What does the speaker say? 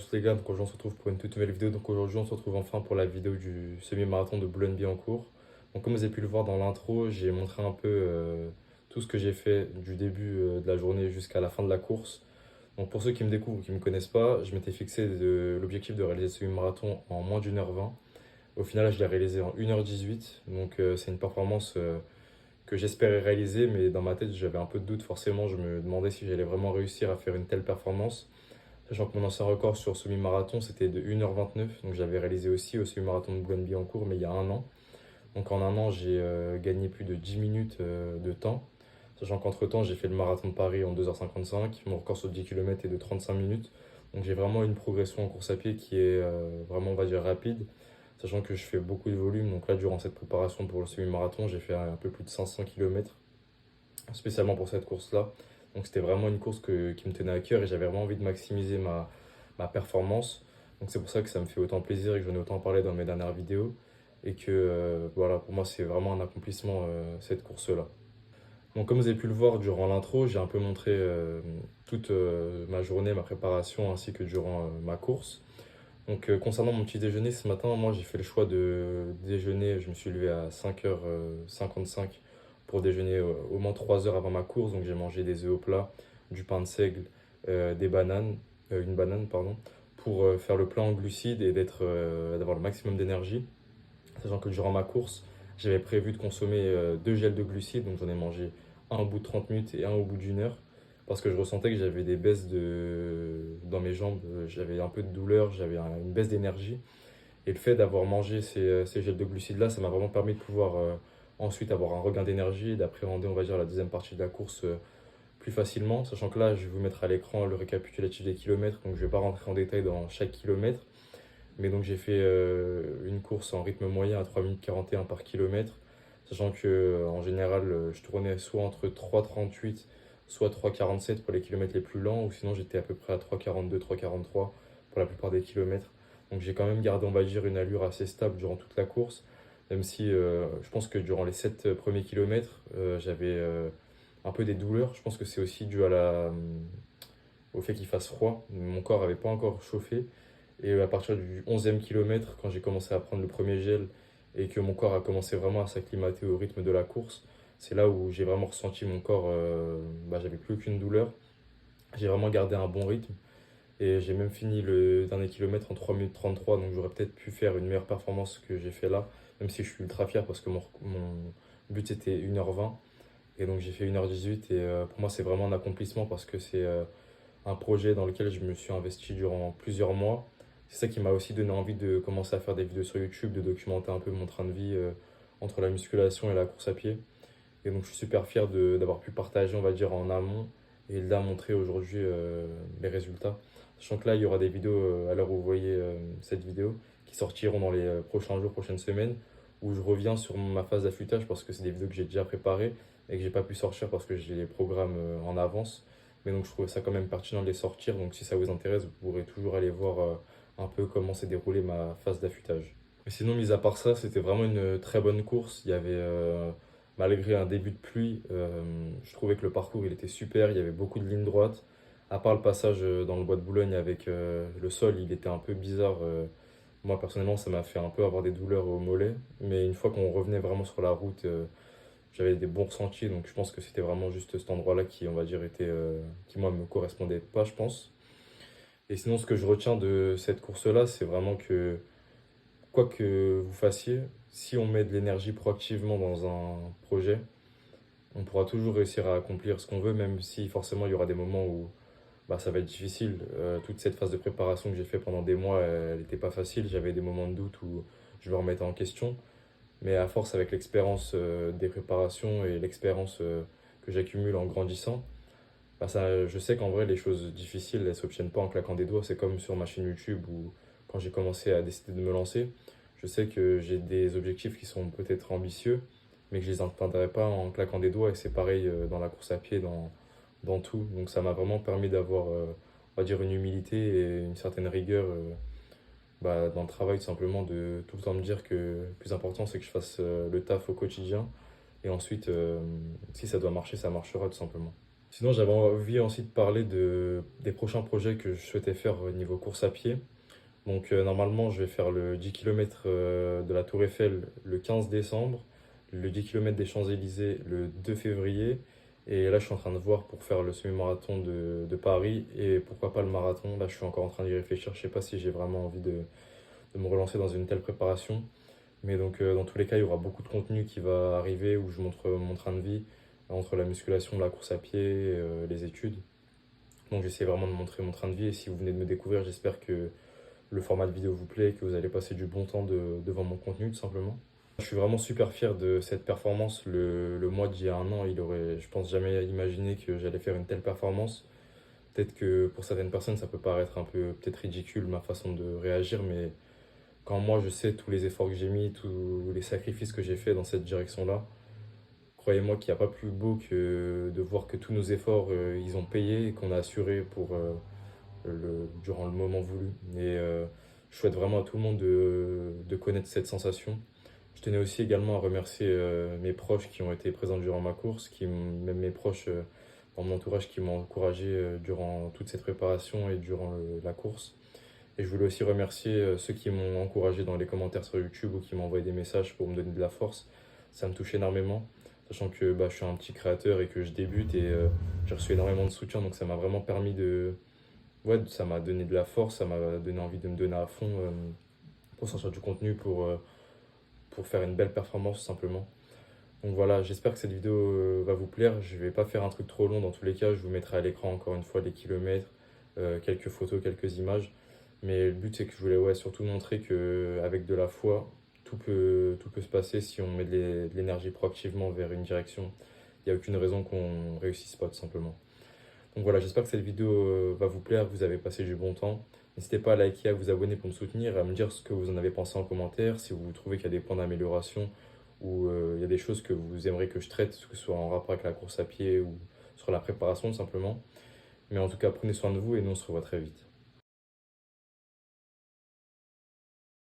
tous les gars, donc aujourd'hui on se retrouve pour une toute nouvelle vidéo. Donc aujourd'hui on se retrouve enfin pour la vidéo du semi-marathon de Boulogne-Billancourt. Donc comme vous avez pu le voir dans l'intro, j'ai montré un peu tout ce que j'ai fait du début de la journée jusqu'à la fin de la course. Donc pour ceux qui me découvrent ou qui ne me connaissent pas, je m'étais fixé l'objectif de réaliser ce semi-marathon en moins d'1h20. Au final je l'ai réalisé en 1h18, donc c'est une performance que j'espérais réaliser, mais dans ma tête j'avais un peu de doute forcément, je me demandais si j'allais vraiment réussir à faire une telle performance. Sachant que mon ancien record sur semi-marathon, c'était de 1h29. Donc j'avais réalisé aussi au semi-marathon de Boulogne-Billancourt, mais il y a un an. Donc en un an, j'ai gagné plus de 10 minutes de temps. Sachant qu'entre-temps, j'ai fait le marathon de Paris en 2h55. Mon record sur 10 km est de 35 minutes. Donc j'ai vraiment une progression en course à pied qui est vraiment, on va dire, rapide. Sachant que je fais beaucoup de volume. Donc là, durant cette préparation pour le semi-marathon, j'ai fait un peu plus de 500 km, spécialement pour cette course-là. Donc c'était vraiment une course qui me tenait à cœur et j'avais vraiment envie de maximiser ma performance. Donc c'est pour ça que ça me fait autant plaisir et que j'en ai autant parlé dans mes dernières vidéos. Et que voilà, pour moi c'est vraiment un accomplissement cette course-là. Donc comme vous avez pu le voir durant l'intro, j'ai un peu montré toute ma journée, ma préparation ainsi que durant ma course. Donc concernant mon petit déjeuner ce matin, moi j'ai fait le choix de déjeuner, je me suis levé à 5h55 pour déjeuner au moins 3 heures avant ma course. Donc j'ai mangé des œufs au plat, du pain de seigle, des bananes, une banane pardon, pour faire le plein en glucides et d'avoir le maximum d'énergie. Sachant que durant ma course, j'avais prévu de consommer deux gels de glucides, donc j'en ai mangé un au bout de 30 minutes et un au bout d'1 heure, parce que je ressentais que j'avais des baisses dans mes jambes, j'avais un peu de douleur, j'avais une baisse d'énergie. Et le fait d'avoir mangé ces gels de glucides-là, ça m'a vraiment permis de pouvoir ensuite avoir un regain d'énergie et d'appréhender, on va dire, la deuxième partie de la course plus facilement. Sachant que là, je vais vous mettre à l'écran le récapitulatif des kilomètres, donc je ne vais pas rentrer en détail dans chaque kilomètre. Mais donc j'ai fait une course en rythme moyen à 3 minutes 41 par kilomètre, sachant que en général je tournais soit entre 3,38 soit 3,47 pour les kilomètres les plus lents, ou sinon j'étais à peu près à 3,42, 3,43 pour la plupart des kilomètres. Donc j'ai quand même gardé, on va dire, une allure assez stable durant toute la course, même si je pense que durant les 7 premiers kilomètres, j'avais un peu des douleurs. Je pense que c'est aussi dû au fait qu'il fasse froid. Mon corps n'avait pas encore chauffé. Et à partir du 11e kilomètre, quand j'ai commencé à prendre le premier gel et que mon corps a commencé vraiment à s'acclimater au rythme de la course, c'est là où j'ai vraiment ressenti mon corps, j'avais plus aucune douleur. J'ai vraiment gardé un bon rythme et j'ai même fini le dernier kilomètre en 3 minutes 33, donc j'aurais peut-être pu faire une meilleure performance que j'ai fait là, même si je suis ultra fier parce que mon but c'était 1h20 et donc j'ai fait 1h18 et pour moi c'est vraiment un accomplissement parce que c'est un projet dans lequel je me suis investi durant plusieurs mois. C'est ça qui m'a aussi donné envie de commencer à faire des vidéos sur YouTube, de documenter un peu mon train de vie entre la musculation et la course à pied. Et donc je suis super fier d'avoir pu partager, on va dire, en amont et de là montrer aujourd'hui mes résultats. Sachant que là, il y aura des vidéos à l'heure où vous voyez cette vidéo qui sortiront dans les prochains jours, prochaines semaines, où je reviens sur ma phase d'affûtage parce que c'est des vidéos que j'ai déjà préparées et que j'ai pas pu sortir parce que j'ai les programmes en avance. Mais donc je trouvais ça quand même pertinent de les sortir. Donc si ça vous intéresse, vous pourrez toujours aller voir un peu comment s'est déroulée ma phase d'affûtage. Mais sinon, mis à part ça, c'était vraiment une très bonne course. Il y avait, malgré un début de pluie, je trouvais que le parcours il était super. Il y avait beaucoup de lignes droites. À part le passage dans le bois de Boulogne avec le sol, il était un peu bizarre. Moi, personnellement, ça m'a fait un peu avoir des douleurs au mollet. Mais une fois qu'on revenait vraiment sur la route, j'avais des bons ressentis. Donc je pense que c'était vraiment juste cet endroit-là qui, on va dire, qui moi me correspondait pas, je pense. Et sinon, ce que je retiens de cette course-là, c'est vraiment que quoi que vous fassiez, si on met de l'énergie proactivement dans un projet, on pourra toujours réussir à accomplir ce qu'on veut, même si forcément il y aura des moments où ça va être difficile. Toute cette phase de préparation que j'ai fait pendant des mois, elle n'était pas facile. J'avais des moments de doute où je me remettais en question. Mais à force, avec l'expérience des préparations et l'expérience que j'accumule en grandissant, je sais qu'en vrai, les choses difficiles, elles ne s'obtiennent pas en claquant des doigts. C'est comme sur ma chaîne YouTube où, quand j'ai commencé à décider de me lancer, je sais que j'ai des objectifs qui sont peut-être ambitieux, mais que je les atteindrai pas en claquant des doigts. Et c'est pareil dans la course à pied, dans tout. Donc ça m'a vraiment permis d'avoir, on va dire, une humilité et une certaine rigueur dans le travail, tout simplement, de tout le temps me dire que le plus important, c'est que je fasse le taf au quotidien. Et ensuite, si ça doit marcher, ça marchera tout simplement. Sinon, j'avais envie aussi de parler des prochains projets que je souhaitais faire au niveau course à pied. Donc normalement, je vais faire le 10 km de la Tour Eiffel le 15 décembre, le 10 km des Champs-Élysées le 2 février. Et là, je suis en train de voir pour faire le semi-marathon de Paris et pourquoi pas le marathon. Là, je suis encore en train d'y réfléchir. Je sais pas si j'ai vraiment envie de me relancer dans une telle préparation. Mais donc, dans tous les cas, il y aura beaucoup de contenu qui va arriver où je montre mon train de vie entre la musculation, la course à pied, les études. Donc, j'essaie vraiment de montrer mon train de vie. Et si vous venez de me découvrir, j'espère que le format de vidéo vous plaît, que vous allez passer du bon temps devant mon contenu, tout simplement. Je suis vraiment super fier de cette performance. Le mois d'il y a un an, il aurait, je pense, jamais imaginé que j'allais faire une telle performance. Peut-être que pour certaines personnes, ça peut paraître un peu peut-être ridicule ma façon de réagir, mais quand moi je sais tous les efforts que j'ai mis, tous les sacrifices que j'ai fait dans cette direction-là, croyez-moi qu'il n'y a pas plus beau que de voir que tous nos efforts, ils ont payé et qu'on a assuré pour, durant le moment voulu. Et je souhaite vraiment à tout le monde de connaître cette sensation. Je tenais aussi également à remercier mes proches qui ont été présents durant ma course, même mes proches dans mon entourage qui m'ont encouragé durant toute cette préparation et durant la course. Et je voulais aussi remercier ceux qui m'ont encouragé dans les commentaires sur YouTube ou qui m'ont envoyé des messages pour me donner de la force. Ça me touche énormément, sachant que bah, je suis un petit créateur et que je débute et j'ai reçu énormément de soutien, donc ça m'a vraiment permis de, ouais, ça m'a donné de la force, ça m'a donné envie de me donner à fond pour sortir du contenu, pour faire une belle performance tout simplement. Donc voilà, j'espère que cette vidéo va vous plaire. Je vais pas faire un truc trop long dans tous les cas, je vous mettrai à l'écran encore une fois les kilomètres, quelques photos, quelques images. Mais le but c'est que je voulais ouais, surtout montrer qu'avec de la foi, tout peut se passer si on met de l'énergie proactivement vers une direction. Il n'y a aucune raison qu'on réussisse pas tout simplement. Donc voilà, j'espère que cette vidéo va vous plaire, que vous avez passé du bon temps. N'hésitez pas à liker, à vous abonner pour me soutenir, à me dire ce que vous en avez pensé en commentaire, si vous trouvez qu'il y a des points d'amélioration ou il y a des choses que vous aimeriez que je traite, que ce soit en rapport avec la course à pied ou sur la préparation tout simplement. Mais en tout cas, prenez soin de vous et nous on se revoit très vite.